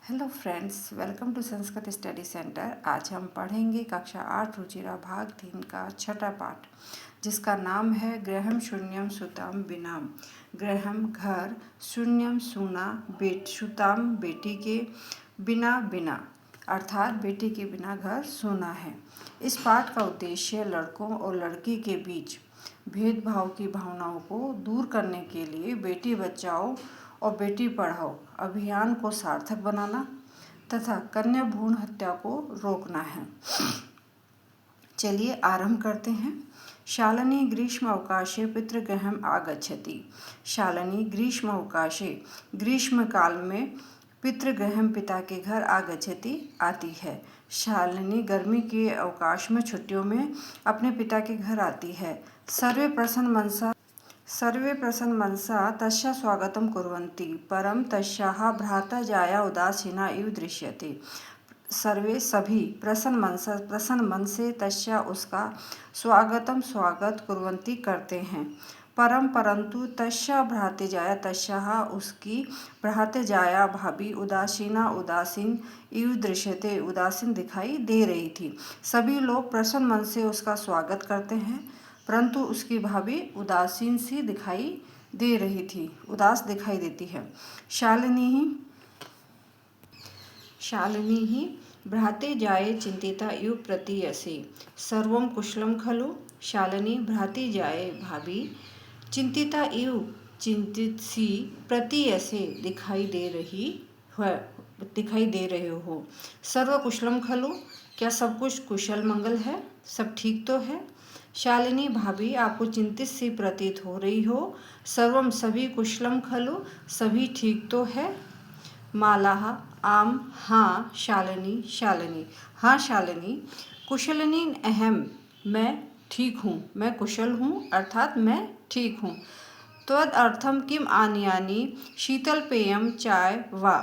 Hello friends, welcome to Sanskrit study centre. आज हम पढ़ेंगे कक्षा 8 रुचिरा भाग 3 का छठा पाठ, जिसका नाम है गृहम शून्यम सुताम बिनाम। गृहम घर, शून्यम सूना, सुताम बेटी के, बिना बिना अर्थात बेटी के बिना घर सूना है। इस पाठ का उद्देश्य लड़कों और लड़की के बीच भेदभाव की भावनाओं को दूर करने के लिए बेटी बचाओ और बेटी पढ़ाओ अभियान को सार्थक बनाना तथा कन्या भ्रूण हत्या को रोकना है। चलिए आरंभ करते हैं। शालिनी ग्रीष्म अवकाशे पितृगृहम् आगच्छति। शालिनी ग्रीष्म अवकाशे ग्रीष्म काल में पितृगृहम् पिता के घर आगच्छति आती है। शालिनी गर्मी के अवकाश में छुट्टियों में अपने पिता के घर आती है। सर्वे प्रसन्न मनसा तस्या स्वागतं कुर्वन्ति, परं तस्याः भ्राता जाया उदासीना इव दृश्यते। सर्वे सभी प्रसन्न मन से तस्या उसका स्वागत कुर्वन्ति करते हैं। परंतु तस्या भ्राते जाया तस्याः उसकी भ्राते जाया भाभी उदासीन इव दृश्यते उदासीन दिखाई दे रही थी। सभी लोग प्रसन्न मन से उसका स्वागत करते हैं, परंतु उसकी भाभी उदासीन सी दिखाई दे रही थी, उदास दिखाई देती है। शालिनी ही भ्राते जाये चिंतिता इव प्रतीयसे सर्वं कुशलं खलु। शालिनी भ्राते जाये भाभी चिंतिता इव चिंतित सी प्रतीयसे दिखाई दे रहे हो। सर्व कुशलम खलु, क्या सब कुछ कुशल मंगल है, सब ठीक तो है। शालिनी भाभी आपको चिंतित सी प्रतीत हो रही हो। सर्वम सभी कुशलम खलु, सभी ठीक तो है। मालाह आम हाँ शालिनी हाँ शालिनी। कुशलिनी अहम मैं ठीक हूँ, मैं कुशल हूँ अर्थात मैं ठीक हूँ। त्वद अर्थम किम आनयानि शीतल पेयम चाय वा।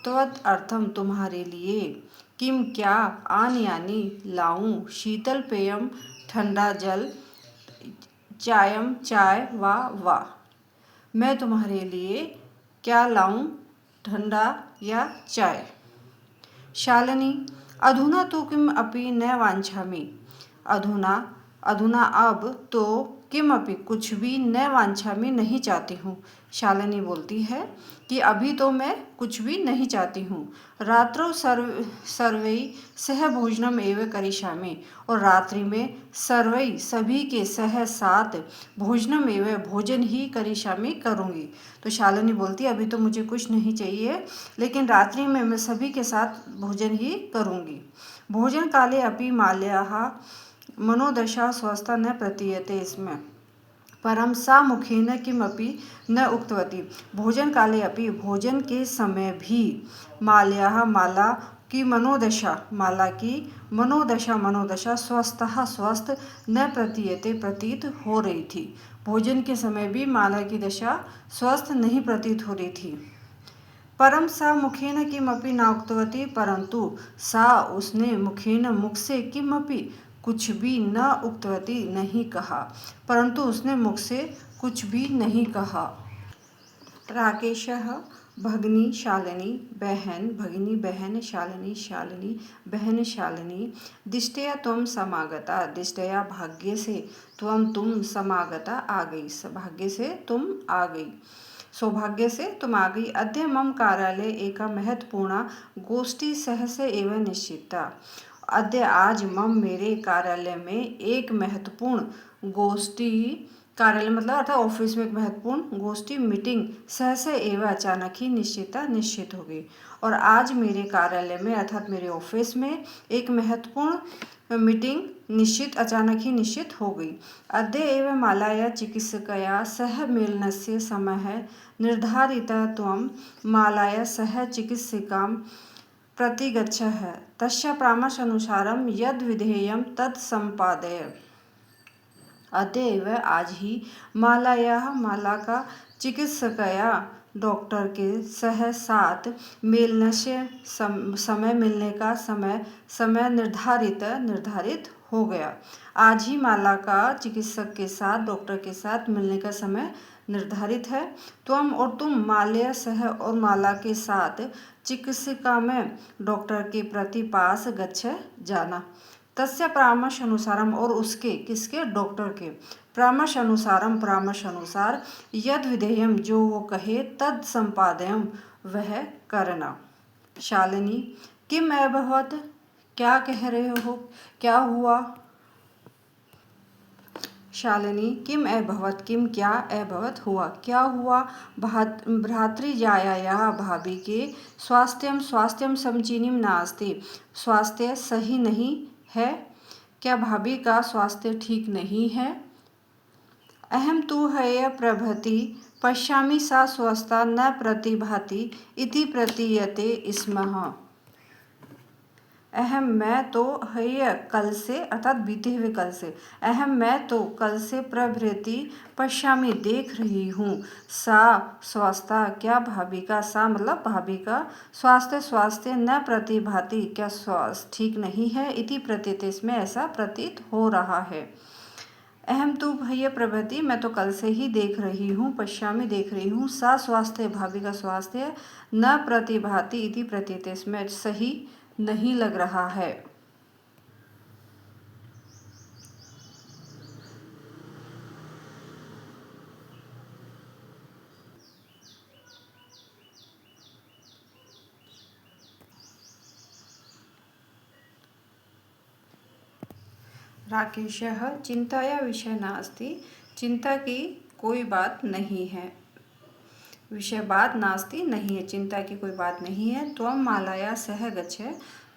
त्वद अर्थम तुम्हारे लिए, किम क्या, आनयानि लाऊं, शीतल पेयम ठंडा जल, चायम चाय वा मैं तुम्हारे लिए क्या लाऊं, ठंडा या चाय। शालिनी अधुना तो किम अपि न वांछामि। अधुना अब तो किम अपि कुछ भी न वांछामि नहीं चाहती हूँ। शालिनी बोलती है कि अभी तो मैं कुछ भी नहीं चाहती हूँ। रात्रौ सर्वै सह भोजनम एव करिष्यामि, और रात्रि में सर्वै सभी के साथ भोजनम एव भोजन ही करिष्यामि करूँगी। तो शालिनी बोलती है अभी तो मुझे कुछ नहीं चाहिए, लेकिन रात्रि में मैं सभी के साथ भोजन ही करूँगी। भोजन काले अपि माल्याः मनोदशा स्वस्था न प्रतीयते स्म, परम सा मुखेन किमपि न उक्तवती। भोजन काले अपि भोजन के समय भी माला की मनोदशा स्वस्थ न प्रतीयते प्रतीत हो रही थी। भोजन के समय भी माला की दशा स्वस्थ नहीं प्रतीत हो रही थी। परम सा मुखेन किमपि न उक्तवती, परंतु सा उसने मुख से किमपि कुछ भी न उक्तवती नहीं कहा, परंतु उसने मुख से कुछ भी नहीं कहा। राकेशः भगिनी शालिनी बहन शालिनी बहन शालिनी दिष्टया त्वं समागता, दिष्टया भाग्य से, तुम समागता आ गई, भाग्य से तुम आ गई, सौभाग्य से तुम आ गई। अद्य मम कार्यालय एका महत्वपूर्ण गोष्ठी सहसा एव निश्चिता। अद्य आज मम मेरे कार्यालय में एक महत्वपूर्ण गोष्ठी, कार्यालय मतलब अर्थात ऑफिस में एक महत्वपूर्ण गोष्ठी मीटिंग सहसा एवं अचानक ही निश्चित हो गई। और आज मेरे कार्यालय में अर्थात मेरे ऑफिस में एक महत्वपूर्ण मीटिंग अचानक ही निश्चित हो गई। अद्य एव मालाया चिकित्सकया सह मेलनस्य समयः निर्धारितः, त्वं मालाया सह चिकित्सिकां प्रतिगच्छः, तस्या परामर्शानुसारं यद् विधेयं तत् सम्पादय। अतएव आज ही माला का चिकित्सकया डॉक्टर के साथ मिलने का समय निर्धारित हो गया। आज ही माला का चिकित्सक के साथ डॉक्टर के साथ मिलने का समय निर्धारित है। त्वम और तुम माल्या सह और माला के साथ चिकित्सिका में डॉक्टर के प्रति पास गच्छ जाना। तस्य परामर्श अनुसारम और उसके किसके डॉक्टर के परामर्श अनुसारम परामर्श अनुसार यद विधेयम जो वो कहे तद संपादयम वह करना। शालिनी किम अभवत क्या कह रहे हो क्या हुआ। शालिनी किम अभवत किम क्या अभवत हुआ क्या हुआ। भ्रातृजायायाः भाभी के स्वास्थ्यम स्वास्थ्यम समीचीनम नास्ति स्वास्थ्य सही नहीं है। क्या भाभी का स्वास्थ्य ठीक नहीं है। अहम तु हय प्रभृति पश्यामि सा स्वस्था न प्रतिभाति इति प्रतीयते स्मः। अहम मैं तो हय कल से अर्थात बीते हुए कल से अहम मैं तो कल से प्रभृति पश्यामि देख रही हूँ सा स्वास्थ्य क्या भाभी का सा मतलब भाभी का स्वास्थ्य स्वास्थ्य न प्रतिभाति क्या स्वास्थ्य ठीक नहीं है इति प्रतीत इसमें ऐसा प्रतीत हो रहा है। अहम तो भैया प्रभृति मैं तो कल से ही देख रही हूँ पश्यामि देख रही हूँ सा स्वास्थ्य भाभी का स्वास्थ्य न प्रतिभाति इति प्रतीत इसमें सही नहीं लग रहा है। राकेशः चिंताया विषय नास्ति चिंता की कोई बात नहीं है। विषय बात नास्ति नहीं है चिंता की कोई बात नहीं है। त्वम मालाया सह गच्छ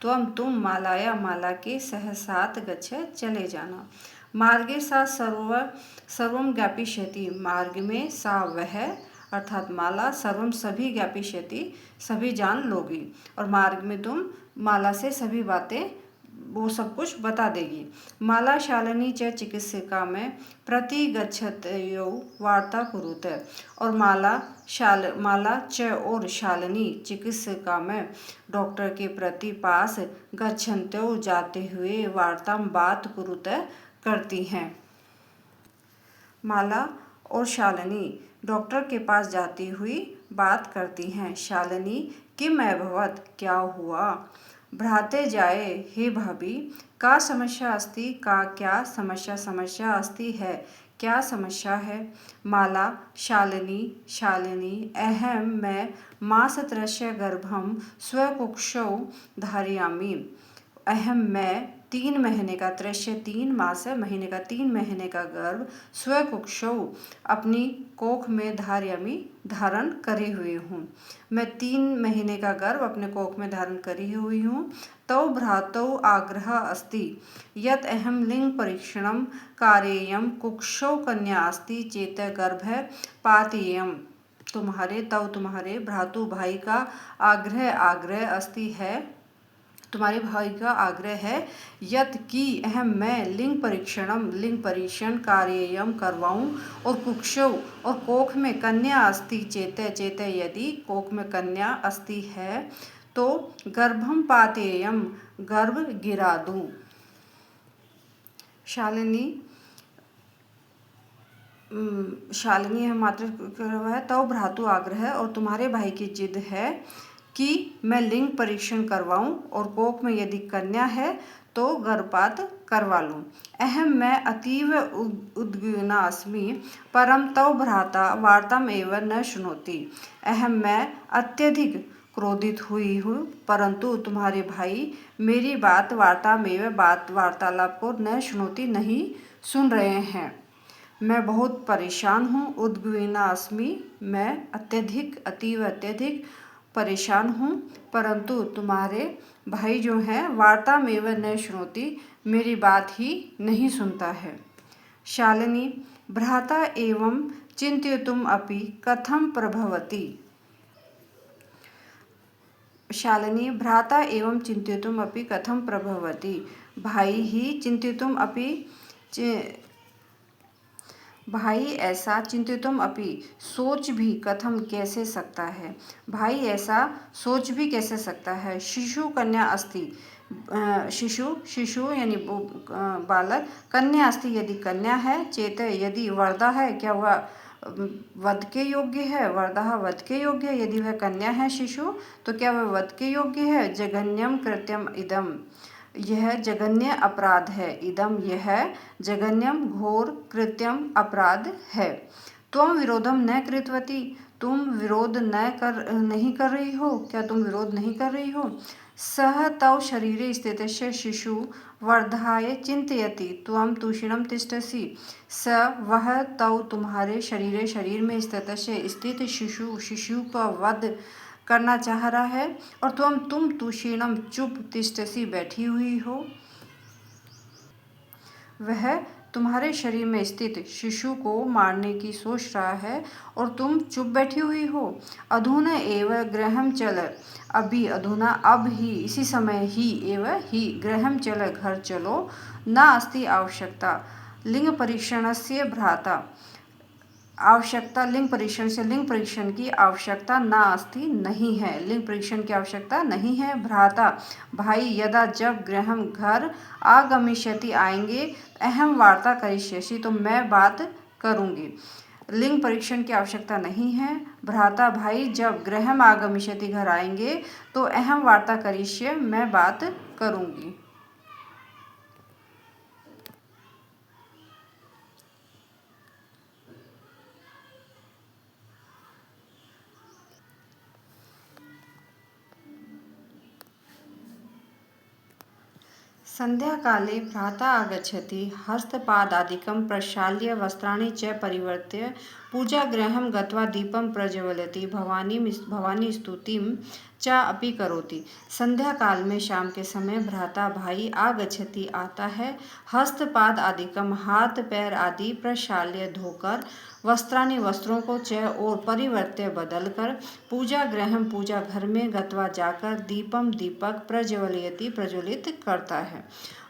त्वम तुम मालाया माला के सह साथ गच्छ चले जाना। मार्गे सा सर्वम ज्ञापिष्यति मार्ग में सा वह अर्थात माला सर्वम सभी ज्ञापिष्यति सभी जान लोगी और मार्ग में तुम माला से सभी बातें वो सब कुछ बता देगी। माला शालिनी च चिकित्सिका में प्रति गच्छतयो वार्ता कुरुत और माला च और शालिनी चिकित्सिका में डॉक्टर के प्रति पास गच्छन्त्यो जाते हुए वार्ता बात कुरुत करती हैं। माला और शालिनी डॉक्टर के पास जाती हुई बात करती हैं। शालिनी किम अभवत क्या हुआ। भ्राते जाए हे भाभी का समस्या अस्ति का क्या समस्या अस्ति है क्या समस्या है। माला शालिनी अहम मैं मासत्रस्य गर्भम स्वकुक्षौ धारयामि। अहम मैं 3 महीने का त्रस्य 3 मास महीने का 3 महीने का गर्भ स्वकुक्षौ अपनी कोख में धारण करे हुए हूँ। मैं 3 महीने का गर्भ अपने कोख में धारण करी हुई हूँ। तौ भ्रातौ आग्रह अस्ति यत् अहम लिंग परीक्षणं कारयेयं कुक्षौ कन्या अस्ति चेत गर्भ पातेयम्। तुम्हारे भ्रातु भाई का आग्रह अस्ति है तुम्हारे भाई का आग्रह है यत कि अहम मैं लिंग परीक्षण कार्ययम करवाऊं और कुक्षौ और कोख में कन्या अस्ति चेत यदि कोख में कन्या अस्ति है तो गर्भम पातेयम गर्भ गिरा दूं। शालिनी है मात्र है तो भ्रातु आग्रह और तुम्हारे भाई की जिद है कि मैं लिंग परीक्षण करवाऊं और कोख में यदि कन्या है तो गर्भपात करवा लूं। अहम मैं अतीव उद्विग्ना अस्मि परम तव भ्राता वार्ताम एवं न शुनोति। अहम मैं अत्यधिक क्रोधित हुई हूँ परंतु तुम्हारे भाई मेरी बात वार्तालाप को न शुनोति नहीं सुन रहे हैं। मैं बहुत परेशान हूँ उद्विग्ना अस्मि मैं अत्यधिक परेशान हूँ परंतु तुम्हारे भाई जो हैं वार्ता में वह न शुनोति मेरी बात ही नहीं सुनता है। शालिनी भ्राता एवं चिंतयितुम अपि कथम प्रभवति। शालिनी भ्राता एवं चिंतयितुम अपि कथम प्रभवति भाई ही चिंतयितुम अपि भाई ऐसा चिंतितुम अपि सोच भी कथम कैसे सकता है। भाई ऐसा सोच भी कैसे सकता है। शिशु कन्या अस्ति शिशु यानी बालक कन्या अस्ति यदि कन्या है चेत यदि वरदा है क्या वह वध के योग्य है। वरदः वध के योग्य है। यदि वह कन्या है शिशु तो क्या वह वध के योग्य है। जघन्यम कृत्यम इदम, यह जघन्य अपराध है। इदम, यह जघन्यम घोर कृत्यम अपराध है। त्वं विरोधम न कृतवती, तुम विरोध नहीं कर रही हो। क्या तुम विरोध नहीं कर रही हो। सह तव शरीरे स्थितस्य शिशु वर्धाय चिंतयति त्वं तूषणम तिष्ठसि। स, वह, तव, तुम्हारे, शरीर में स्थित शिशु का वध करना चाह रहा है और तुम तूषणम चुप, तिष्ठसि बैठी हुई हो। वह तुम्हारे शरीर में स्थित शिशु को मारने की सोच रहा है और तुम चुप बैठी हुई हो। अधुना एव गृहं चल, अभी, अधुना, अब ही, इसी समय ही, एव ही, गृहं चल, घर चलो। नास्ति आवश्यकता लिंग परीक्षणस्य भ्राता, आवश्यकता लिंग परीक्षण से, लिंग परीक्षण की आवश्यकता नास्ति नहीं है, लिंग परीक्षण की आवश्यकता नहीं है। भ्राता, भाई, यदा, जब, गृहम, घर, आगमिष्यति, आएंगे, अहम वार्ता करिष्यसि, तो मैं बात करूंगी। लिंग परीक्षण की आवश्यकता नहीं है। भ्राता, भाई, जब, गृहम आगमिष्यति, घर आएंगे, तो अहम वार्ता करिष्य, मैं बात करूंगी। संध्याकाले भ्राता आगच्छति, हस्तपादादिकं प्रक्षाल्य वस्त्राणि च परिवर्त्य पूजागृहं गत्वा दीपं प्रज्वलति, भवानी स्तुतिं च अपि करोति। संध्या काल में, शाम के समय, भ्राता, भाई, आगच्छति, आता है, हस्तपाद आदिकम, हाथ पैर आदि, प्रक्षाल्य, धोकर, वस्त्राणि, वस्त्रों को, च, और, परिवर्त्य, बदलकर, पूजा गृहम, पूजा घर में, गत्वा, जाकर, दीपम, दीपक, प्रज्वलयति, प्रज्वलित करता है।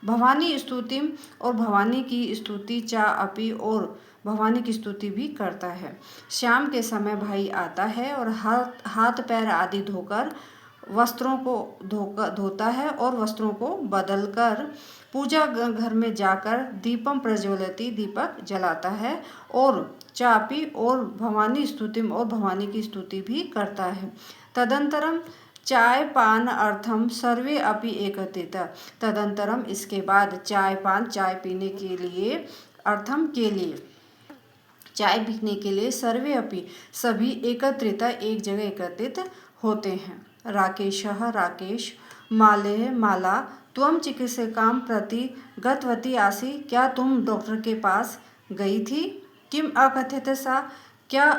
भवानी स्तुतिम, और भवानी की स्तुति, चा, अपि, और भवानी की स्तुति भी करता है। शाम के समय भाई आता है और हाथ पैर आदि धोकर, वस्त्रों को धोता है और वस्त्रों को बदलकर, पूजा घर में जाकर, दीपम प्रज्वलति, दीपक जलाता है, और चापी, और भवानी स्तुतिम, और भवानी की स्तुति भी करता है। तदंतरम चाय पान अर्थम सर्वे अपि एकत्रित, तदंतरम, इसके बाद, चाय पान, चाय पीने के लिए, अर्थम, के लिए, चाय पीने के लिए, सर्वे अपि, सभी, एकत्रित, एक जगह एकत्रित होते हैं। राकेशः, राकेश, माले, माला, त्वं चिकित्सकां प्रति गतवती आसि, क्या तुम डॉक्टर के पास गई थी। किम अकथ्यत सा, क्या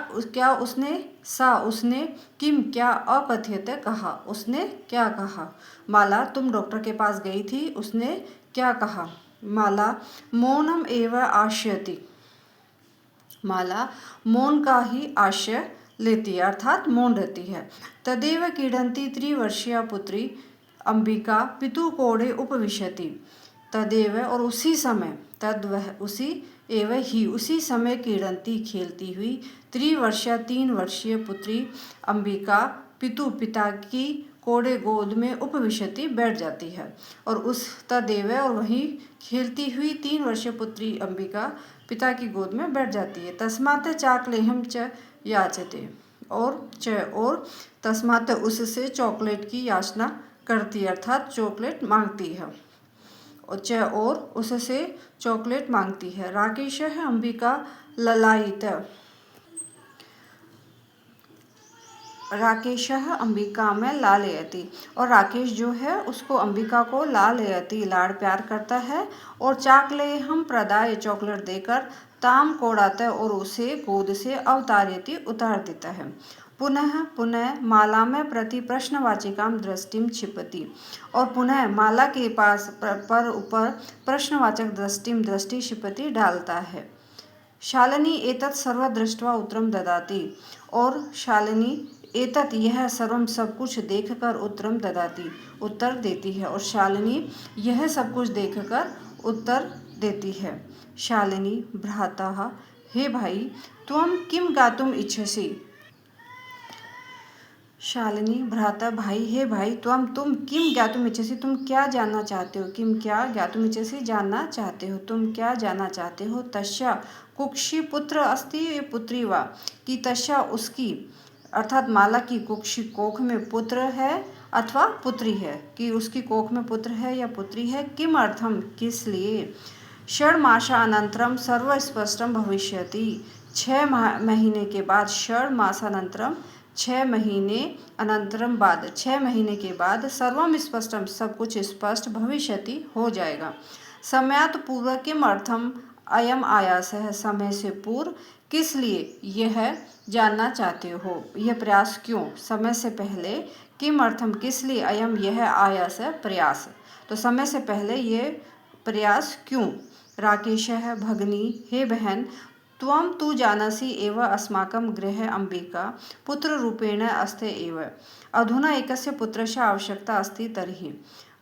उसने, सा, उसने, किम, क्या, अकथ्यत, कहा, उसने क्या कहा। माला, तुम डॉक्टर के पास गई थी, उसने क्या कहा। माला, मौनम एव आश्यति, माला मौन का ही आश्रय लेती है, अर्थात मौन रहती है। तदेव क्रीडंती त्रिवर्षीया पुत्री अंबिका पितु कोड़े उपविशति, तदेव, और उसी समय, तद, वह, उसी, एवं ही, उसी समय, क्रीडंती, खेलती हुई, त्रिवर्षीय, 3 वर्षीय, पुत्री अंबिका, पितु, पिता की, कोड़े, गोद में, उपविशति, बैठ जाती है। और उस, तदेव, और वहीं खेलती हुई 3 वर्षीय पुत्री अंबिका पिता की गोद में बैठ जाती है। तस्मात् चाकलेहम च याचते, और तस्मात्, उससे चॉकलेट की याचना करती है, अर्थात चॉकलेट मांगती है। और उससे चॉकलेट मांगती है। राकेश है अंबिका ललायित, राकेशः अंबिका में लालयति, और राकेश जो है उसको, अंबिका को, लालयति, लाड़ प्यार करता है, और चाकलेहम प्रदाय, चॉकलेट देकर, ताम कोड़ाता, और उसे गोद से, अवतारयति, उतार देता है। पुनः माला में प्रति प्रश्नवाचिकां दृष्टिम क्षिपति, और पुनः माला के पास, पर ऊपर, प्रश्नवाचक दृष्टिम, दृष्टि, क्षिपति, डालता है। शालिनी एतत् सर्व दृष्ट्वा उत्तरम ददाति, और शालिनी, एतत्, यह, सर्वम, सब कुछ देखकर, उत्तरम ददाति, उत्तर देती है। और शालिनी, यह सब कुछ देखकर उत्तर देती है। शालिनी, भ्राता, हे भाई, त्वं किम गातुम इच्छसि। शालिनी भ्राता भाई, हे भाई, तुम किम ज्ञातुमिच्छसि, तुम क्या जानना चाहते हो? किम क्या ज्ञातुमिच्छसि, जानना चाहते हो, तुम क्या जानना चाहते हो? तस्या कुक्षी पुत्र अस्ति पुत्री वा, कि तस्या उसकी अर्थात माला की कुक्षी कोख में पुत्र है अथवा पुत्री है, कि उसकी कोख में पुत्र है या पुत्री है। किम अर्थम, किस लिए? षण्मासानन्तरं सर्वस्पष्टं भविष्यति, 6 महीने के बाद, षण्मासानन्तरं 6 महीने, अनंतरम बाद, 6 महीने के बाद, सर्वम स्पष्टम सब कुछ स्पष्ट, भविष्यति हो जाएगा। समयात पूर्व किम अर्थम अयम आयास है, समय से पूर्व किस लिए यह जानना चाहते हो, यह प्रयास क्यों? समय से पहले, किम अर्थम किस लिए, अयम यह, आयास है प्रयास, तो समय से पहले ये प्रयास क्यों? राकेशः भगिनी, हे बहन, त्वं तु जानासि एव अस्माकं गृहे अम्बिका पुत्ररूपेण अस्ति एव, अधुना एकस्य पुत्रस्य आवश्यकता अस्ति तर्हि।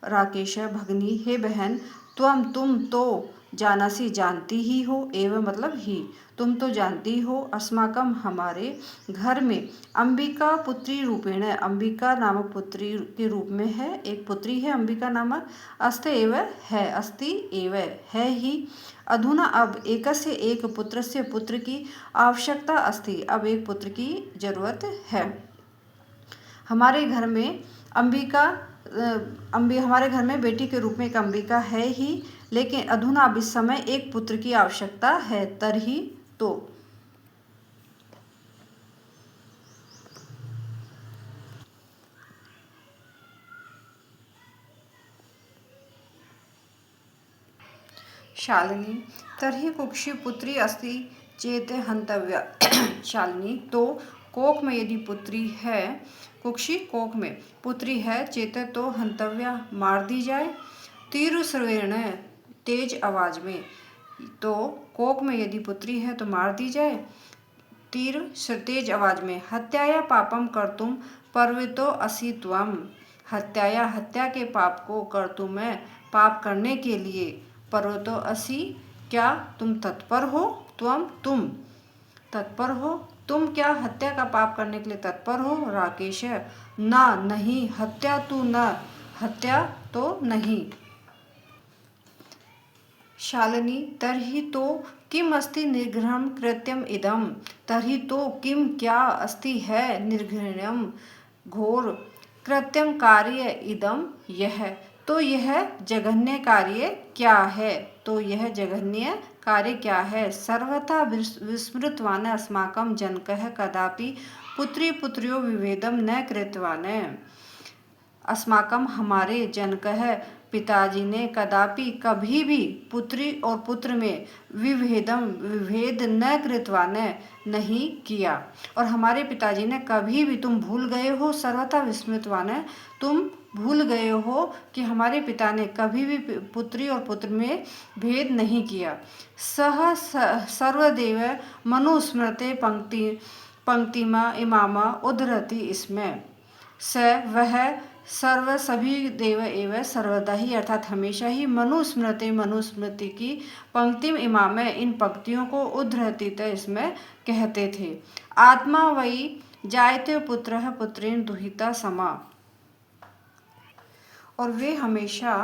राकेशः भगिनी, हे बहन, तुम तो जानासी, जानती ही हो, एव मतलब ही, तुम तो जानती हो, अस्माकं हमारे घर में, अंबिका पुत्री रूपेण, अंबिका नामक पुत्री के रूप में है, एक पुत्री है अंबिका नामक, अस्ति एव है, अस्ति एव है ही, अधुना अब, एकस्य एक पुत्रस्य पुत्र की आवश्यकता अस्ति, अब एक पुत्र की जरूरत है। हमारे घर में अंबिका हमारे घर में बेटी के रूप में एक अंबिका है ही, लेकिन अधुना अब इस समय एक पुत्र की आवश्यकता है, तरही तो। शालिनी तर्हि कुक्षी पुत्री अस्ति चेत हंतव्या। शालिनी तो कोख में यदि पुत्री है, कुक्षी कोख में पुत्री है, चेत तो हंतव्या मार दी जाए। तीर स्वेण तेज आवाज में, तो कोख में यदि पुत्री है तो मार दी जाए, तीर तेज आवाज में। हत्याया पापम कर्तुम पर्वतो असि त्वम, हत्याया हत्या के पाप को कर्तुम में पाप करने के लिए, पर्वतो असि क्या तुम तत्पर हो, तुम तत्पर हो, तुम क्या हत्या का पाप करने के लिए तत्पर हो? राकेश ना नहीं, हत्या तू न, हत्या तो नहीं। शालिनी तर्हि तो किम अस्ति निर्घृणं कृत्यम इदम, तर्हि तो किम क्या अस्ति है निर्घृण्यम घोर, कृत्यम कार्य इदम यह, तो यह जघन्य कार्य क्या है, तो यह जघन्य कार्य क्या है? सर्वथा विस्मृतवान अस्माकं जनकः कदापि पुत्री पुत्र्यो विभेदम न कृतवान, अस्माकं हमारे जनकः पिताजी ने कदापि कभी भी पुत्री और पुत्र में विभेद न कृतवान नहीं किया, और हमारे पिताजी ने कभी भी, तुम भूल गए हो, सर्वथा विस्मृतवान, तुम भूल गए हो कि हमारे पिता ने कभी भी पुत्री और पुत्र में भेद नहीं किया। सह सर्वदेव मनुस्मृते पंक्तिमा इमामा उद्धरति इसमें, स वह सर्व सभी देव एवं सर्वदा ही अर्थात हमेशा ही, मनुस्मृति की पंक्तिम इमाम इन पंक्तियों को उद्धरति इसमें कहते थे। आत्मा वही जायते पुत्रः पुत्रेण दुहिता समा, और वे हमेशा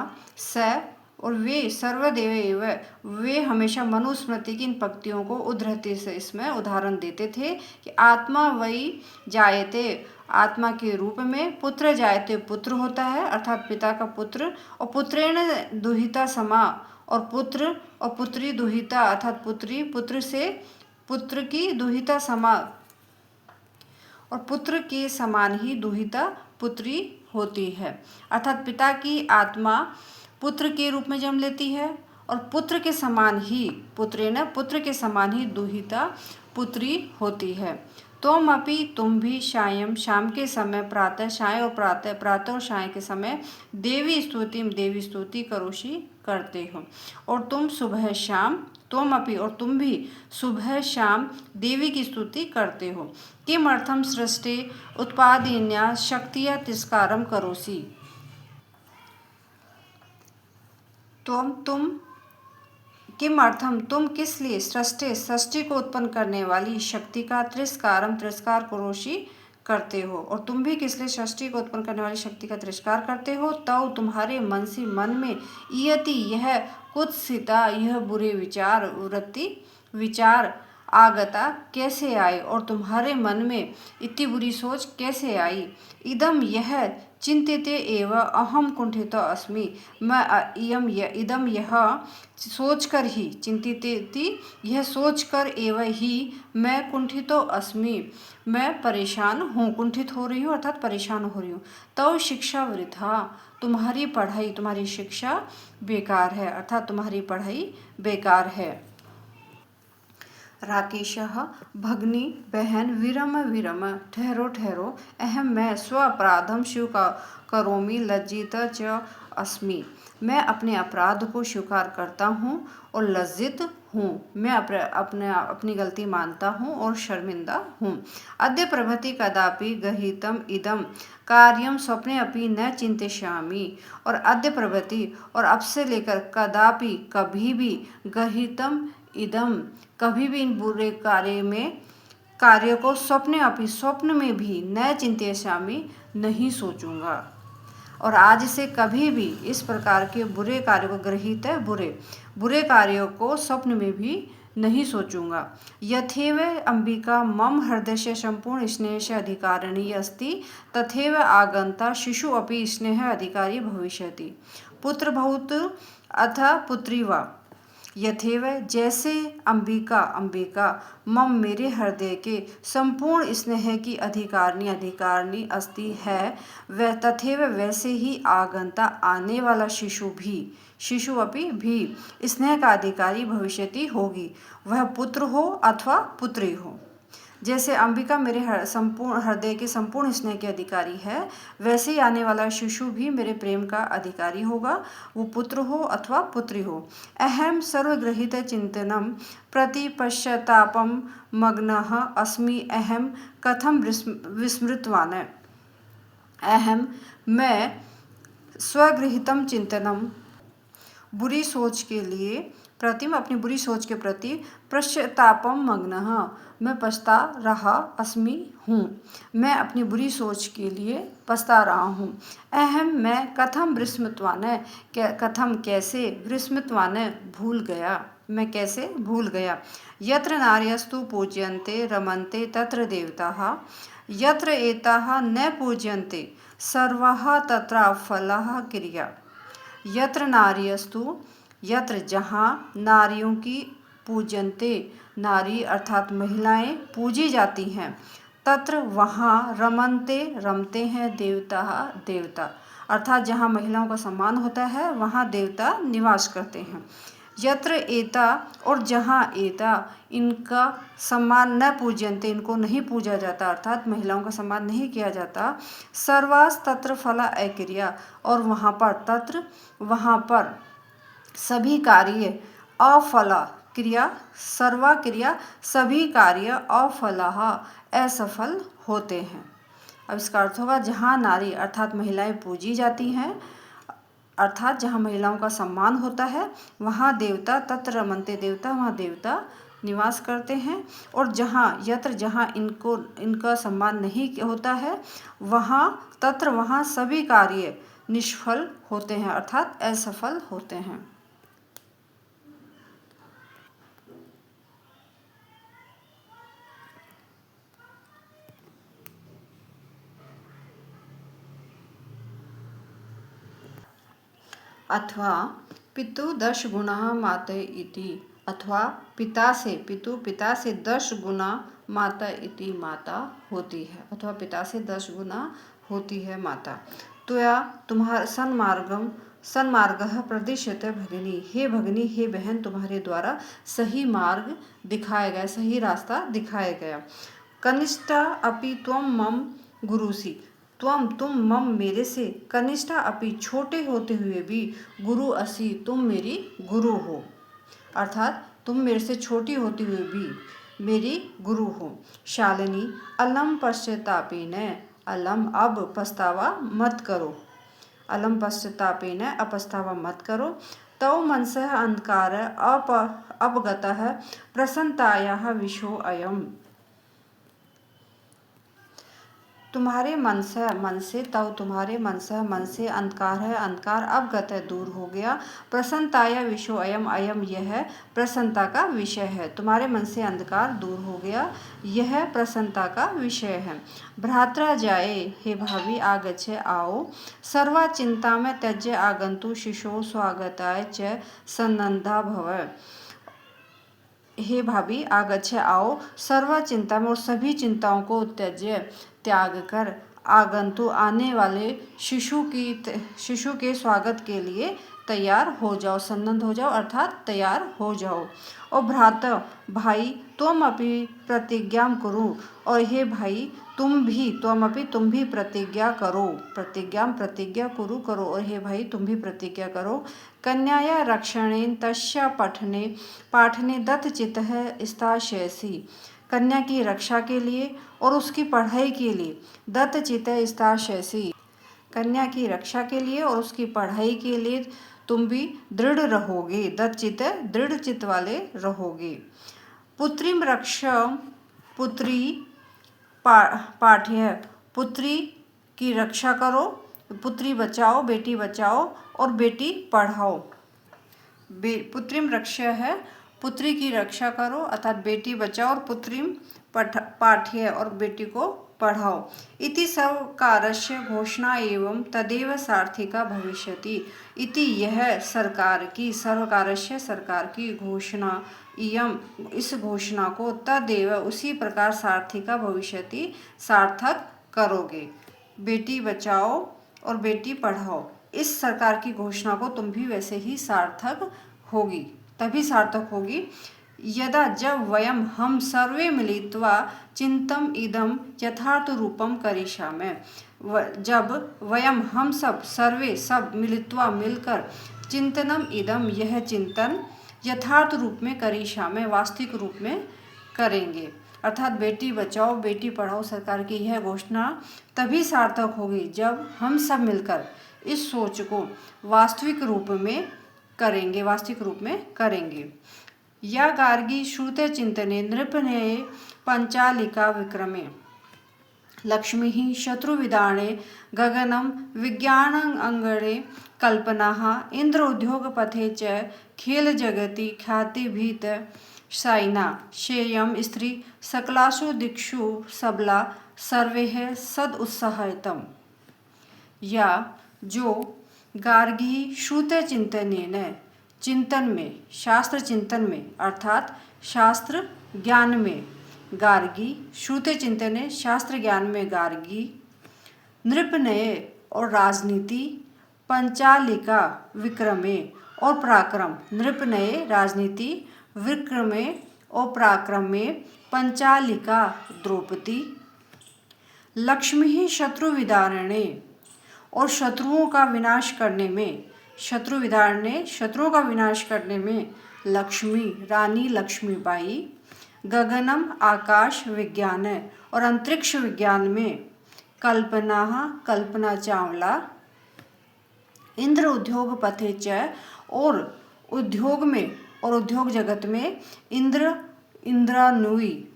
और वे सर्वदेव एवं, वे हमेशा मनुस्मृति की इन पंक्तियों को उद्धरति से इसमें उदाहरण देते थे कि आत्मा वही जायते, आत्मा के रूप में, पुत्र जायते पुत्र होता है अर्थात पिता का पुत्र, और पुत्रेण दुहिता समा, और पुत्र और पुत्री दुहिता अर्थात पुत्री, पुत्र से पुत्र की दुहिता समा, और पुत्र के समान ही दुहिता पुत्री होती है, अर्थात पिता की आत्मा पुत्र के रूप में जन्म लेती है, और पुत्र के समान ही, पुत्रेण पुत्र के समान ही दुहिता पुत्री होती है। तुम तुम भी सायं शाम के समय, प्रातः साय और प्रातः और साय के समय, देवी स्तुति करोषि करते हो, और तुम सुबह शाम, और तुम भी सुबह शाम देवी की स्तुति करते हो। किमर्थम सृष्टि उत्पादिन्या शक्तिया तिस्कारम करोषि, तुम किमर्थम तुम किस लिए, सृष्टि को उत्पन्न करने वाली शक्ति का तिरस्कार करोषि करते हो और तुम भी किसलिए सृष्टि को उत्पन्न करने वाली शक्ति का तिरस्कार करते हो। तो तुम्हारे मनसी मन में इयति यह कुत्सिता यह बुरे विचार वृत्ति विचार आगता कैसे आए और तुम्हारे मन में इतनी बुरी सोच कैसे आई। इदम यह चिंतित एव अहम कुंठित अस्मि मैं इदम यह सोचकर ही चिंतित यह सोचकर एव ही मैं कुंठितो अस्मि मैं परेशान हूँ कुंठित हो रही हूँ अर्थात परेशान हो रही हूँ। तो शिक्षा वृथा तुम्हारी पढ़ाई तुम्हारी शिक्षा बेकार है अर्थात तुम्हारी पढ़ाई बेकार है। राकेशः भगिनी बहन विरम विरम ठहरो ठहरो अहम मैं स्वअपराधम स्वीकरोमि लज्जित च अस्मि मैं अपने अपराध को स्वीकार करता हूँ और लज्जित हूँ मैं अपनी गलती मानता हूँ और शर्मिंदा हूँ। अद्य प्रभृति कदापि गहितम इदम कार्यम स्वप्ने अपि न चिंतिष्यामि और अद्य प्रभृति और अब से लेकर कदापि कभी भी गहितम इदम कभी भी इन बुरे कार्य को स्वप्न में भी न चिंतिष्यामि नहीं सोचूंगा और आज से कभी भी इस प्रकार के बुरे कार्यों को गृहीत है बुरे कार्यों को स्वप्न में भी नहीं सोचूंगा। यथेव अंबिका मम हृदय से संपूर्ण स्नेह से अधिकारिणी अस्ति तथैव आगंता शिशु अपि स्नेह अधिकारी भविष्यति पुत्र बहुत अथ पुत्री वा। यथेव जैसे अंबिका मम मेरे हृदय के संपूर्ण स्नेह की अधिकारिणी अस्ति है वह तथैव वैसे ही आगंता आने वाला शिशु अपि भी स्नेह का अधिकारी भविष्यति होगी वह पुत्र हो अथवा पुत्री हो। जैसे अंबिका मेरे हृदय के संपूर्ण स्नेह के अधिकारी है वैसे ही आने वाला शिशु भी मेरे प्रेम का अधिकारी होगा वो पुत्र हो अथवा पुत्री हो। अहम सर्वगृहीत चिंतनम प्रति पश्चातापम मग्नः अस्मि अहम कथम विस्मृतवान अहम मैं स्वगृहीतम चिंतनम बुरी सोच के लिए अपनी बुरी सोच के प्रति पश्चातापम मग्नः मैं पछता रहा अस्मि हूँ मैं अपनी बुरी सोच के लिए पछता रहा हूँ। अहम मैं कथम कैसे विस्मृतवान भूल गया मैं कैसे भूल गया। यत्र नार्यस्तु पूज्यन्ते रमन्ते तत्र देवताः यत्र एताः न पूज्यन्ते सर्वाः तत्र फलाः क्रिया। यत्र नार्यस्तु यत्र जहाँ नारियों की पूजनते नारी अर्थात महिलाएं पूजी जाती हैं तत्र वहाँ रमते हैं देवता अर्थात जहाँ महिलाओं का सम्मान होता है वहाँ देवता निवास करते हैं। यत्र एता और जहाँ एता इनका सम्मान न पूजनते इनको नहीं पूजा जाता अर्थात महिलाओं का सम्मान नहीं किया जाता। सर्वास तत्र फला अक्रिया और वहाँ पर सभी कार्य अफला क्रिया सर्वा क्रिया सभी कार्य अफलः असफल होते हैं। अब इसका अर्थ होगा जहाँ नारी अर्थात महिलाएं पूजी जाती हैं अर्थात जहाँ महिलाओं का सम्मान होता है वहाँ देवता तत्र रमन्ते देवता वहाँ देवता निवास करते हैं और जहाँ इनका सम्मान नहीं होता है वहाँ सभी कार्य निष्फल होते हैं अर्थात असफल होते हैं। अथवा पितु 10 गुणा माता इति अथवा पिता से 10 गुना माता इति माता होती है अथवा पिता से 10 गुना होती है माता। त्वया तुम्हारा सन्मार्गः प्रदिश्यते भगिनी हे बहन तुम्हारे द्वारा सही मार्ग दिखाया गया सही रास्ता दिखाया गया। कनिष्ठा अपि त्वं मम गुरुसि तुम मम मेरे से कनिष्ठा अपि छोटे होते हुए भी गुरु असि तुम मेरी गुरु हो अर्थात तुम मेरे से छोटी होते हुए भी मेरी गुरु हो। शालिनी अलम पश्चातापेन अलम अब पछतावा मत करो तौ मनसः अंधकार अपगतः प्रसन्नतायाः विषयो अयम्। तुम्हारे मन से तव तुम्हारे मन से अंधकार है अंधकार अब गत है दूर हो गया। प्रसन्नताया विषो अयम अयम यह प्रसन्नता का विषय है। तुम्हारे मन से अंधकार दूर हो गया, यह प्रसन्नता का विषय है। भ्रात्रा जाए हे भाभी आगच्छे आओ, सर्वा चिंता में त्यज्य आगंतु शिशो स्वागताय च सन्नंदा भव। हे भाभी आगच्छे आओ, सर्व चिंता में और सभी चिंताओं को त्याग कर आगंतु आने वाले शिशु के स्वागत के लिए तैयार हो जाओ, सन्नद्ध हो जाओ अर्थात तैयार हो जाओ। और भ्राता भाई तुम अपनी प्रतिज्ञा करो, और हे भाई तुम भी प्रतिज्ञा करो, प्रतिज्ञा करो, और हे भाई तुम भी प्रतिज्ञा करो। कन्याया रक्षणेन तस्य पाठने दत्त चित्तः स्ताशयसि। कन्या की रक्षा के लिए और उसकी पढ़ाई के लिए दत्त चित्तः स्ताशयसि। कन्या की रक्षा के लिए और उसकी पढ़ाई के लिए तुम भी दृढ़ रहोगे, दृढ़ चित्त वाले रहोगे। पुत्रीम रक्ष पुत्री पाठ्य, पुत्री की रक्षा करो, पुत्री बचाओ, बेटी बचाओ और बेटी पढ़ाओ। पुत्रीम रक्षा है, पुत्री की रक्षा करो अर्थात बेटी बचाओ, और पुत्रीम पाठ्य और बेटी को पढ़ाओ। इति सर्वकारस्य घोषणा एवं तदेव सार्थिका भविष्यति। इति यह सरकार की घोषणा, इयम इस घोषणा को, तदेव उसी प्रकार सार्थिका भविष्यति सार्थक करोगे। बेटी बचाओ और बेटी पढ़ाओ, इस सरकार की घोषणा को तुम भी वैसे ही सार्थक होगी, तभी सार्थक होगी। यदा जब वयम हम सर्वे मिलित्वा चिंतम इदम यथार्थ रूपम करिष्यामः। जब वयम हम सब मिलित्वा मिलकर चिंतनम इदम यह चिंतन यथार्थ रूप में करिष्यामः वास्तविक रूप में करेंगे, अर्थात बेटी बचाओ बेटी पढ़ाओ सरकार की यह घोषणा तभी सार्थक होगी जब हम सब मिलकर इस सोच को वास्तविक रूप में करेंगे। या गार्गी श्रुते चिंतने नृपने पंचालिका विक्रमे। लक्ष्मी शत्रुविदाणे गगनम विज्ञानांगणे कल्पनाः इंद्र उद्योगपथे च खेल जगति ख्यातिभीत साइना शेयम स्त्री सकलासु दिक्षु सबला सर्वे सद उत्साहितम। या जो गार्गी श्रुते चिंतन में शास्त्र चिंतन में अर्थात शास्त्र ज्ञान में गार्गी, श्रुते चिंतने शास्त्र ज्ञान में गार्गी, नृपनये और राजनीति, पंचालिका विक्रमे और पराक्रम, नृपनये राजनीति विक्रमे और पराक्रम में, पंचालिका द्रौपदी, लक्ष्मी शत्रु विदारणे और शत्रुओं का विनाश करने में, शत्रुओं का विनाश करने में लक्ष्मी रानी लक्ष्मीबाई, गगनम आकाश विज्ञान और अंतरिक्ष विज्ञान में कल्पना चावला, इंद्र उद्योग पथे च और उद्योग में और उद्योग जगत में इंद्रानुई,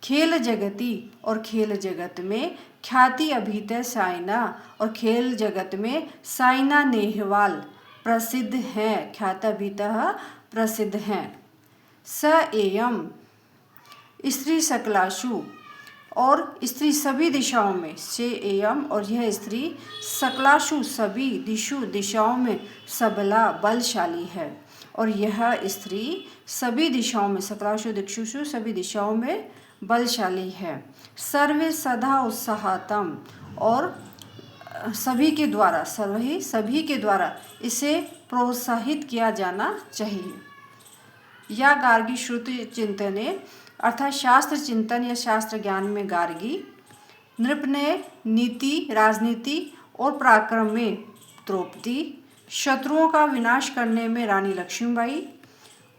खेल जगती और खेल जगत में ख्याति अभीत साइना और खेल जगत में साइना नेहवाल प्रसिद्ध हैं, ख्यातभीतः प्रसिद्ध हैं। स एयम स्त्री सकलाशु और स्त्री सभी दिशाओं में, से एयम और यह स्त्री सकलाशु सभी दिशाओं में सबला बलशाली है, और यह स्त्री सभी दिशाओं में सकलाशु दिक्षुषु सभी दिशाओं में बलशाली है। सर्वे सदा उत्साहतम और सभी के द्वारा इसे प्रोत्साहित किया जाना चाहिए। या गार्गी श्रुति चिंतने अर्थात शास्त्र चिंतन या शास्त्र ज्ञान में गार्गी, नृपने नीति राजनीति और पराक्रम में द्रौपदी, शत्रुओं का विनाश करने में रानी लक्ष्मीबाई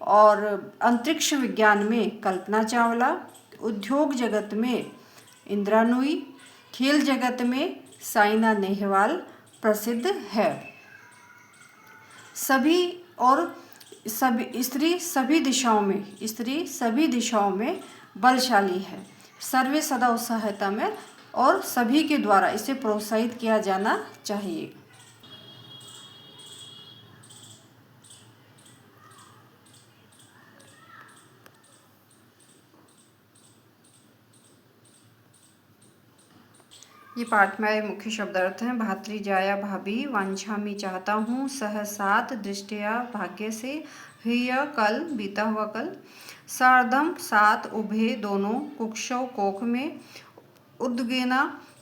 और अंतरिक्ष विज्ञान में कल्पना चावला, उद्योग जगत में इंद्रानुई, खेल जगत में साइना नेहवाल प्रसिद्ध है। स्त्री सभी दिशाओं में बलशाली है। सर्वे सदा उत्साहिता में और सभी के द्वारा इसे प्रोत्साहित किया जाना चाहिए। ये पाठ में मुख्य शब्द अर्थ हैं। भातृ जाया भाभी वांछामि चाहता हूँ, सह सात दृष्टया भाग्य से, ह्य कल बीता हुआ कल, सार्धम सात उभे दोनों, कुक्षौ कोख में, उद्गेना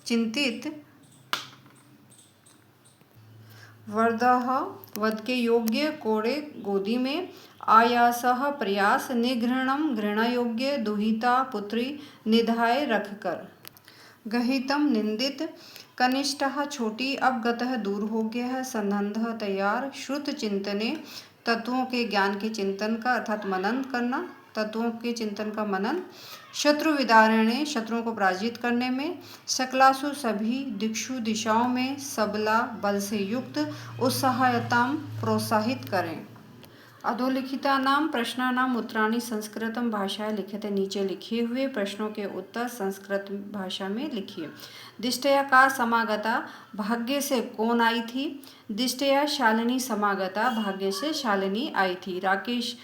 चिंतित, वरदः वध के योग्य, कोड़े गोदी में, आयासः प्रयास, निघृणम घृणा योग्य, दुहिता पुत्री निधाय रखकर, गहितम निंदित, कनिष्ठः छोटी, अवगतः दूर हो गया है, संबंधः तैयार, श्रुत चिंतने तत्वों के ज्ञान के चिंतन का अर्थात मनन करना, तत्वों के चिंतन का मनन, शत्रु विदारणे शत्रुओं को पराजित करने में, सकलासु सभी दिक्षु दिशाओं में, सबला बल से युक्त, उत्साहयताम प्रोत्साहित करें। अधोलिखितानां प्रश्नानाम् उत्तराणि संस्कृतम भाषायां लिखिते, नीचे लिखे हुए प्रश्नों के उत्तर संस्कृत भाषा में लिखिए। दिष्टया का समागता, भाग्य से कौन आई थी? दिष्टया शालिनी समागता, भाग्य से शालिनी आई थी। राकेश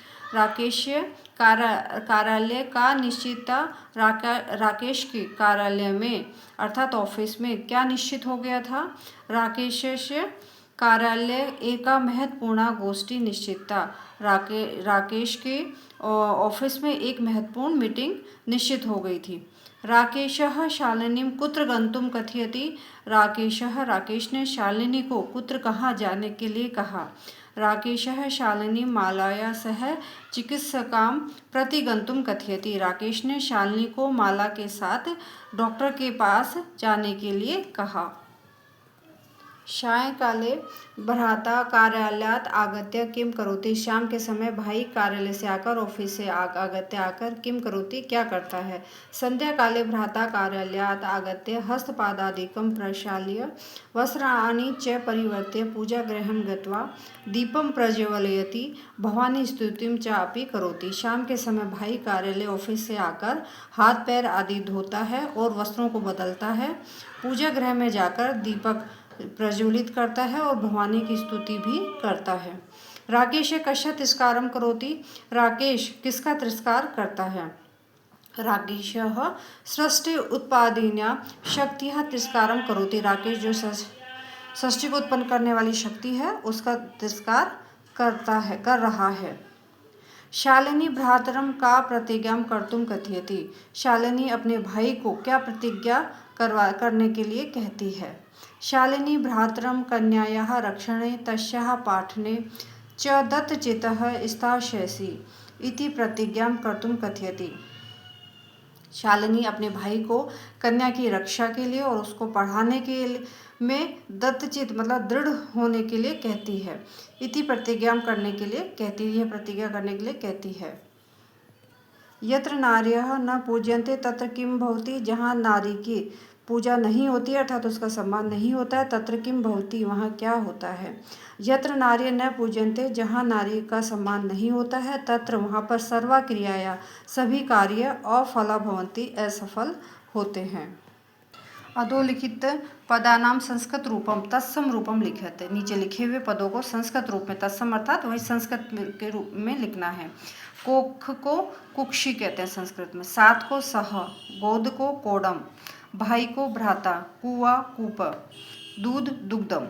कार्यालय का निश्चित था। राकेश के कार्यालय में अर्थात ऑफिस में क्या निश्चित हो गया था? राकेश कार्यालय एक महत्वपूर्ण गोष्ठी निश्चित था। राकेश के ऑफिस में एक महत्वपूर्ण मीटिंग निश्चित हो गई थी। राकेशः शालिनीं कुत्र गंतुम कथयति, राकेश ने शालिनी को कुत्र कहाँ जाने के लिए कहा। राकेशः शालिनीं मालाया सह चिकित्सकां प्रति गंतुम कथयति, राकेश ने शालिनी को माला के साथ डॉक्टर के पास जाने के लिए कहा। सायंकाले भ्राता कार्यालयात आगत्य किम करोति, शाम के समय भाई कार्यालय से आकर ऑफिस से आगत्य आकर किम करोति क्या करता है। संध्या काले भ्राता कार्यालयात आगत्य हस्तपादादिकं प्रक्षाल्य वस्त्राणि च परिवर्त्य पूजागृहं गत्वा दीपं प्रज्वलयति भवानी स्तुतिं च अपि करोति, शाम के समय भाई कार्यालय ऑफिस से आकर हाथ पैर आदि धोता है और वस्त्रों को बदलता है, पूजा गृह में जाकर दीपक प्रज्वलित करता है और भवानी की स्तुति भी करता है। राकेश कस्य तिरस्कारं करोति, राकेश किसका तिरस्कार करता है। राकेशः सृष्टि उत्पादिन्या शक्तिः तिरस्कारं करोति, राकेश जो सृष्टि को उत्पन्न करने वाली शक्ति है उसका तिरस्कार कर रहा है। शालिनी भ्रातरम का प्रतिज्ञां कर्तुम कथयति, शालिनी अपने भाई को क्या प्रतिज्ञा करने के लिए कहती है। शालिनी भ्रातरम कन्यायाः रक्षणे तस्याः पाठने च दत्तचित्तः स्थास्यसि इति प्रतिज्ञां कर्तुम कथयति, शालिनी अपने भाई को कन्या की रक्षा के लिए और उसको पढ़ाने के में दत्तचित मतलब दृढ़ होने के लिए कहती है। इति प्रतिज्ञां करने के लिए कहती है, प्रतिज्ञा करने के लिए कहती है। यत्र नार्यः न पूज्यन्ते तत्र किं भवति, जहाँ नारी की पूजा नहीं होती है अर्थात उसका सम्मान नहीं होता है, तत्र किं भवति वहाँ क्या होता है। यत्र नार्य न पूज्यन्ते, जहाँ नारी का सम्मान नहीं होता है, तत्र वहाँ पर सर्वा क्रियाया सभी कार्य अफला भवन्ति असफल होते हैं। अधोलिखित पदानाम संस्कृत रूपम तत्सम रूपम लिखते, नीचे लिखे हुए पदों को संस्कृत रूप में तत्सम अर्थात वही संस्कृत के रूप में लिखना है। कोख को कुक्षी कहते हैं संस्कृत में, सात को सह, गोद को कोडम, भाई को भ्राता, कुआ कूप, दूध दुग्धम।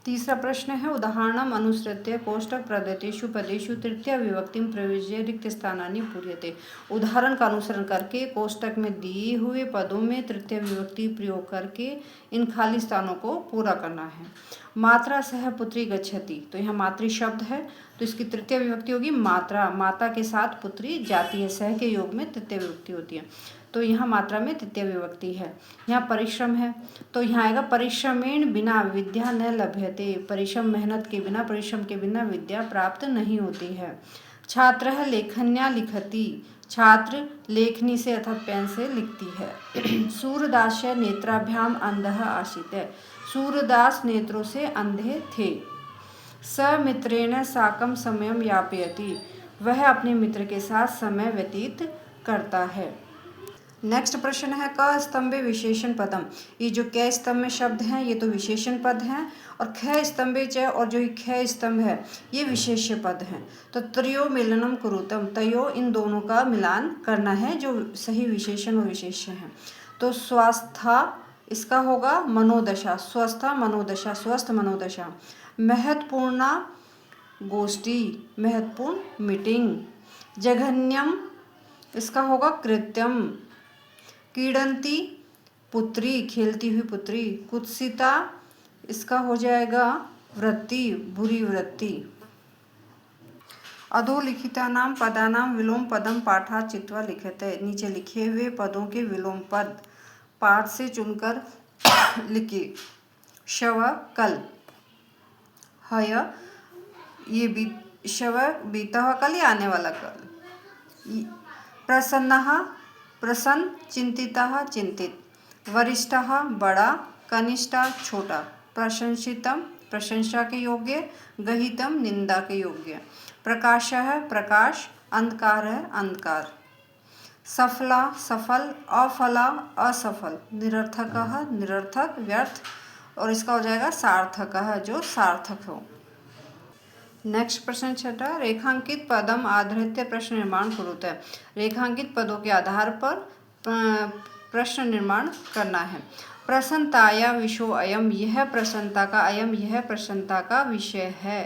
तीसरा प्रश्न है उदाहरणम अनुसृत्य कोष्टक प्रदत्तेषु पदेषु तृतीय विभक्तिं प्रयुज्य रिक्त स्थानानि पूर्यते, उदाहरण का अनुसरण करके कोष्टक में दिए हुए पदों में तृतीय विभक्ति प्रयोग करके इन खाली स्थानों को पूरा करना है। मात्रा सह पुत्री गच्छति, तो यहाँ मातृ शब्द है तो इसकी तृतीय विभक्ति होगी मात्रा, माता के साथ पुत्री जाती है, सह के योग में तृतीय विभक्ति होती है, तो यहाँ मात्रा में तृतीय विभक्ति है। यहाँ परिश्रम है तो यहाँ आएगा परिश्रमेण बिना विद्या न लभ्यते, परिश्रम मेहनत के बिना, परिश्रम के बिना विद्या प्राप्त नहीं होती है। छात्रः लेखन्या लिखति, छात्र लेखनी से अर्थात पेन से लिखती है। सूरदास्य नेत्राभ्याम अंधः आसीत्, सूरदास नेत्रों से अंधे थे। समित्रेण साकं समयं यापयति, वह अपने मित्र के साथ समय व्यतीत करता है। नेक्स्ट प्रश्न है क स्तंभे विशेषण पदम। ये जो क स्तंभ में शब्द हैं ये तो विशेषण पद हैं और ख स्तंभे च और जो ये ख स्तंभ है ये विशेष्य पद हैं। तो त्रयो मिलनम कुरुतम, तयो इन दोनों का मिलान करना है जो सही विशेषण और विशेष्य हैं। तो स्वस्था इसका होगा मनोदशा, स्वस्था मनोदशा, स्वस्थ मनोदशा। महत्वपूर्ण गोष्ठी, महत्वपूर्ण मीटिंग। जघन्यम इसका होगा कृत्यम। क्रीडंती पुत्री, खेलती हुई पुत्री। कुत्सिता इसका हो जाएगा वृत्ति, बुरी वृत्ति। अधोलिखितानां पदानां विलोम पदम पाठा चित्वा लिखते, नीचे लिखे हुए पदों के विलोम पद पाठ से चुनकर लिखिए। शव कल, हय ये शव बीता हुआ कल या आने वाला कल। प्रसन्नः प्रसन्न, चिंतितः चिंतित। वरिष्ठः बड़ा, कनिष्ठः छोटा। प्रशंसितम प्रशंसा के योग्य, गहितम निंदा के योग्य। प्रकाशः प्रकाश, अंधकारः अंधकार। सफला सफल, अफला असफल। निरर्थकः निरर्थक व्यर्थ, और इसका हो जाएगा सार्थकः जो सार्थक हो। नेक्स्ट प्रश्न छठा, रेखांकित पदम आधारित प्रश्न निर्माण कुरुते। रेखांकित पदों के आधार पर प्रश्न निर्माण करना है। प्रसन्नताया विषयो अयम, यह प्रसन्नता का, अयम यह प्रसन्नता का विषय है।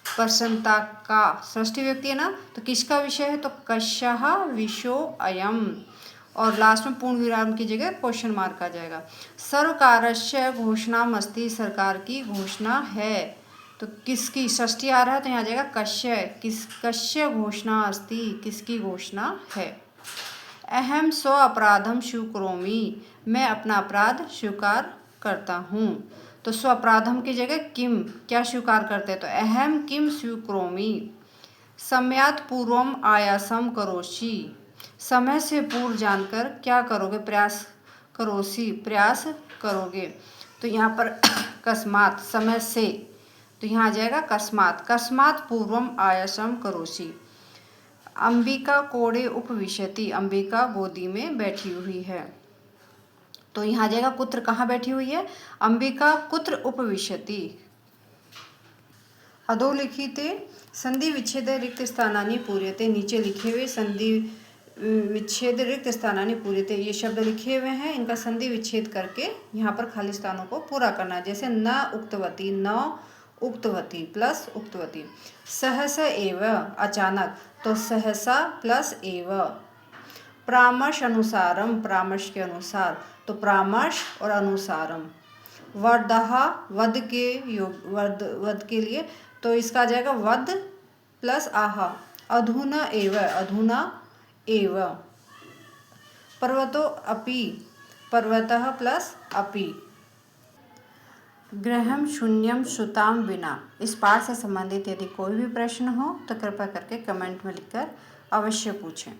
प्रसन्नता का षष्ठी व्यक्ति है ना, तो किसका विषय है, तो कस्यः विषयो अयम, और लास्ट में पूर्ण विराम की जगह क्वेश्चन मार्क आ जाएगा। सर्वकारस्य घोषणामस्ति, सरकार की घोषणा है। तो किसकी षष्ठी आ रहा है तो यहाँ आ जाएगा कस्य, कस्य घोषणा अस्ति, किसकी घोषणा है। अहम स्व अपराधम स्वीकरोमि, मैं अपना अपराध स्वीकार करता हूँ। तो स्व अपराधम की जगह किम, क्या स्वीकार करते हैं, तो अहम किम स्वीकरोमि। समयात् पूर्वम आयासम करोषि, समय से पूर्व जानकर क्या करोगे, प्रयास करोषि, प्रयास करोगे। तो यहाँ पर कस्मात समय से, तो यहाँ आ जाएगा कस्मात, कस्मात पूर्वम आयासम करोषि। अंबिका कोड़े उपविशति, अंबिका गोदी में बैठी हुई है। तो यहाँ आ जाएगा कुत्र, कहाँ बैठी हुई है, अंबिका कुत्र उपविशति। अधोलिखिते संधि विच्छेद रिक्त स्थानानि पूर्यते, नीचे लिखे हुए संधि विच्छेद रिक्त स्थानानि पूर्यते, ये शब्द लिखे हुए हैं, इनका संधि विच्छेद करके यहाँ पर खाली स्थानों को पूरा करना है। जैसे न उक्तवती, न उक्तवती प्लस उक्तवती। सहस एव अचानक, तो सहसा प्लस एव। परामर्श अनुसारम, परामर्श के अनुसार, तो परामर्श और अनुसारम। वरदः वध के योग, वध के लिए, तो इसका आ जाएगा वध प्लस आह। अधुना एव, अधुना एव। पर्वतो अपि, पर्वतः प्लस अपि। गृहम शून्यम सुताम विना। इस पाठ से संबंधित यदि कोई भी प्रश्न हो तो कृपया करके कमेंट में लिखकर अवश्य पूछें।